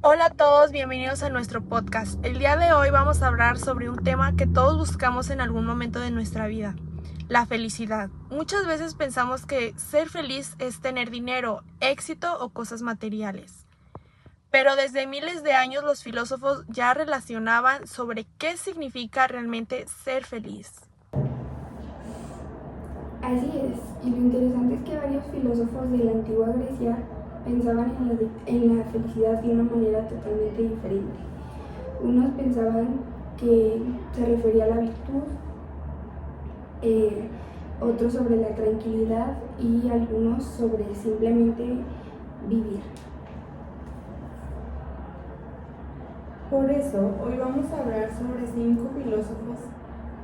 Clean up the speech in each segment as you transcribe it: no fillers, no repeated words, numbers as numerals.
Hola a todos, bienvenidos a nuestro podcast. El día de hoy vamos a hablar sobre un tema que todos buscamos en algún momento de nuestra vida, la felicidad. Muchas veces pensamos que ser feliz es tener dinero, éxito o cosas materiales. Pero desde miles de años los filósofos ya relacionaban sobre qué significa realmente ser feliz. Así es, y lo interesante es que varios filósofos de la antigua Grecia pensaban en la felicidad de una manera totalmente diferente. Unos pensaban que se refería a la virtud, otros sobre la tranquilidad y algunos sobre simplemente vivir. Por eso, hoy vamos a hablar sobre 5 filósofos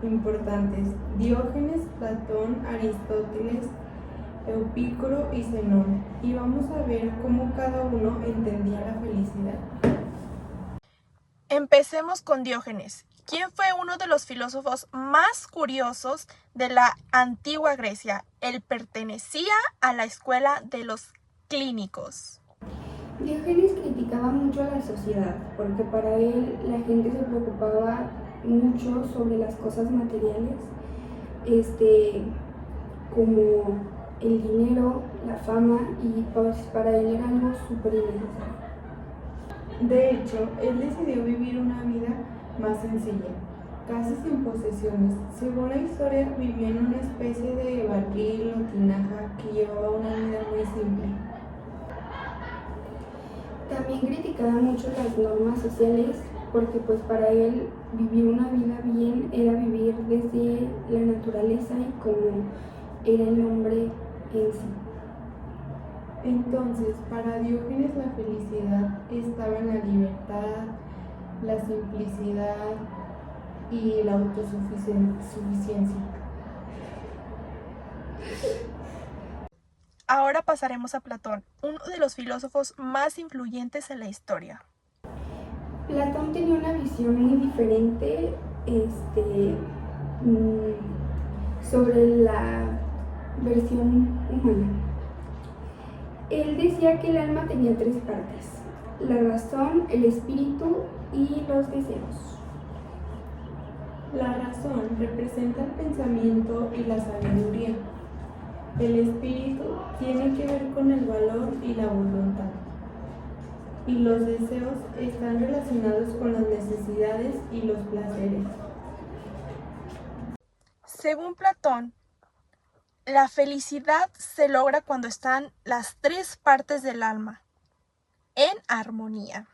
importantes: Diógenes, Platón, Aristóteles, Epicuro y Zenón, y vamos a ver cómo cada uno entendía la felicidad. Empecemos con Diógenes, quien fue uno de los filósofos más curiosos de la antigua Grecia. Él pertenecía a la escuela de los clínicos. Diógenes criticaba mucho a la sociedad porque para él la gente se preocupaba mucho sobre las cosas materiales, como el dinero, la fama, y pues para él era algo súper innecesario. De hecho, él decidió vivir una vida más sencilla, casi sin posesiones. Según la historia, vivía en una especie de barril o tinaja que llevaba una vida muy simple. También criticaba mucho las normas sociales porque pues para él vivir una vida bien era vivir desde la naturaleza y como era el hombre en sí. Entonces, para Diógenes la felicidad estaba en la libertad, la simplicidad y la autosuficiencia. Ahora pasaremos a Platón, uno de los filósofos más influyentes en la historia. Platón tenía una visión muy diferente sobre la versión humana. Él decía que el alma tenía 3 partes: la razón, el espíritu y los deseos. La razón representa el pensamiento y la sabiduría. El espíritu tiene que ver con el valor y la voluntad. Y los deseos están relacionados con las necesidades y los placeres. Según Platón, la felicidad se logra cuando están las 3 partes del alma en armonía.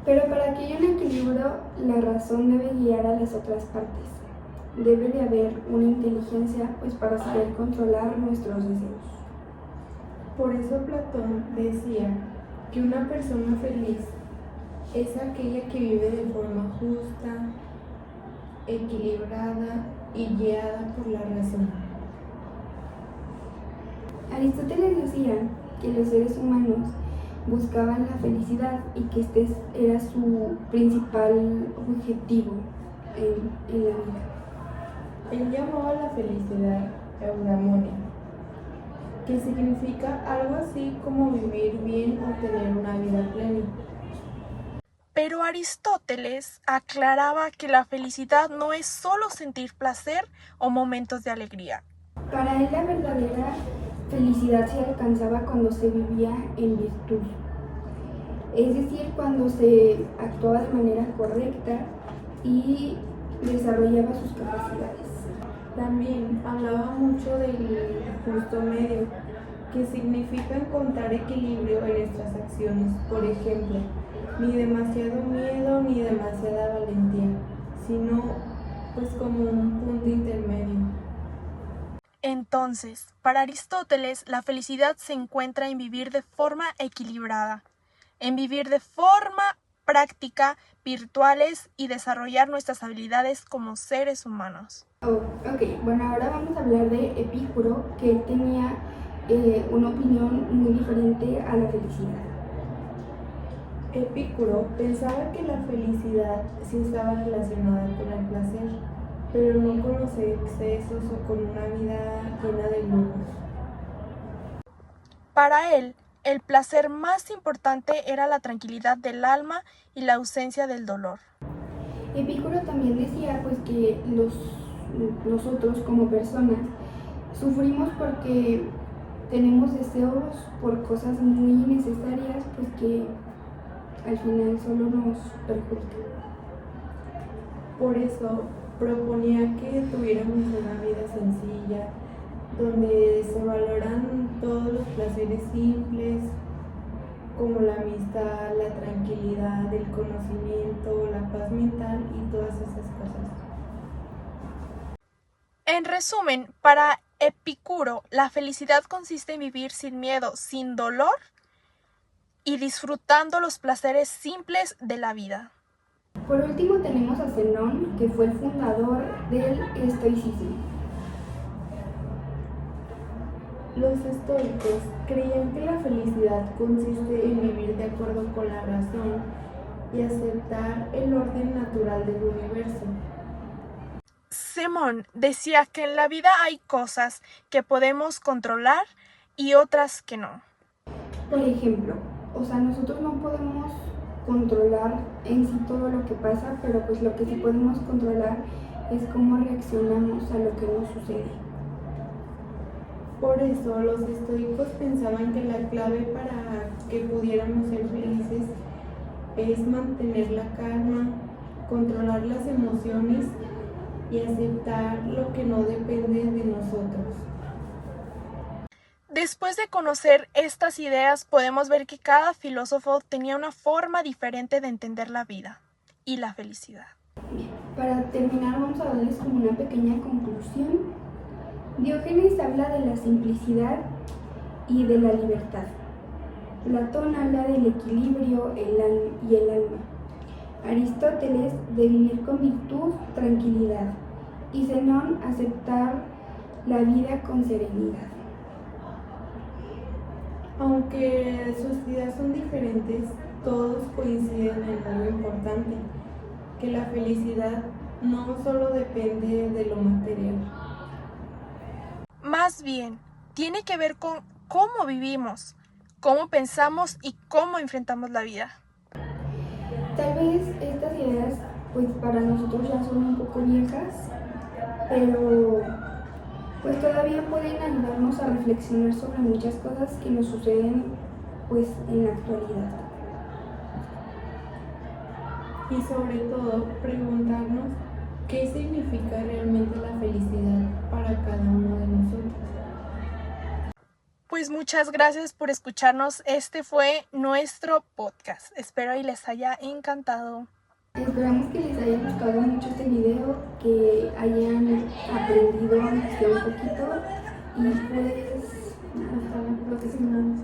Pero para que haya un equilibrio, la razón debe guiar a las otras partes. Debe de haber una inteligencia pues para saber controlar nuestros deseos. Por eso Platón decía que una persona feliz es aquella que vive de forma justa, equilibrada y guiada por la razón. Aristóteles decía que los seres humanos buscaban la felicidad y que este era su principal objetivo en la vida. Él llamaba la felicidad eudaimonia, que significa algo así como vivir bien o tener una vida plena. Pero Aristóteles aclaraba que la felicidad no es solo sentir placer o momentos de alegría. Para él la verdadera felicidad se alcanzaba cuando se vivía en virtud, es decir, cuando se actuaba de manera correcta y desarrollaba sus capacidades. También hablaba mucho del justo medio, que significa encontrar equilibrio en nuestras acciones. Por ejemplo, ni demasiado miedo ni demasiada valentía, sino pues como un punto intermedio. Entonces, para Aristóteles, la felicidad se encuentra en vivir de forma equilibrada, en vivir de forma práctica, virtuales y desarrollar nuestras habilidades como seres humanos. Bueno, ahora vamos a hablar de Epicuro, que él tenía una opinión muy diferente a la felicidad. Epicuro pensaba que la felicidad sí estaba relacionada con el placer, pero no con los excesos o con una vida llena de lujos. Para él, el placer más importante era la tranquilidad del alma y la ausencia del dolor. Epicuro también decía pues que nosotros como personas sufrimos porque tenemos deseos por cosas muy innecesarias pues que al final solo nos perjudican. Por eso proponía que tuviéramos una vida sencilla, donde se valoran todos los placeres simples, como la amistad, la tranquilidad, el conocimiento, la paz mental y todas esas cosas. En resumen, para Epicuro, la felicidad consiste en vivir sin miedo, sin dolor y disfrutando los placeres simples de la vida. Por último tenemos a Zenón, que fue el fundador del estoicismo. Los estoicos creían que la felicidad consiste en vivir de acuerdo con la razón y aceptar el orden natural del universo. Zenón decía que en la vida hay cosas que podemos controlar y otras que no. Por ejemplo, nosotros no podemos controlar en sí todo lo que pasa, pero pues lo que sí podemos controlar es cómo reaccionamos a lo que nos sucede. Por eso los estoicos pensaban que la clave para que pudiéramos ser felices es mantener la calma, controlar las emociones y aceptar lo que no depende de nosotros. Después de conocer estas ideas, podemos ver que cada filósofo tenía una forma diferente de entender la vida y la felicidad. Para terminar, vamos a darles como una pequeña conclusión. Diógenes habla de la simplicidad y de la libertad. Platón habla del equilibrio y el alma. Aristóteles de vivir con virtud, tranquilidad. Y Zenón aceptar la vida con serenidad. Aunque sus ideas son diferentes, todos coinciden en algo importante, que la felicidad no solo depende de lo material. Más bien, tiene que ver con cómo vivimos, cómo pensamos y cómo enfrentamos la vida. Tal vez estas ideas pues para nosotros ya son un poco viejas, pero pues todavía pueden ayudarnos a reflexionar sobre muchas cosas que nos suceden pues en la actualidad. Y sobre todo, preguntarnos qué significa realmente la felicidad para cada uno de nosotros. Pues muchas gracias por escucharnos. Este fue nuestro podcast. Espero y les haya encantado. Esperamos que les haya gustado mucho este video, que hayan aprendido aunque sea un poquito y pues hasta la próxima.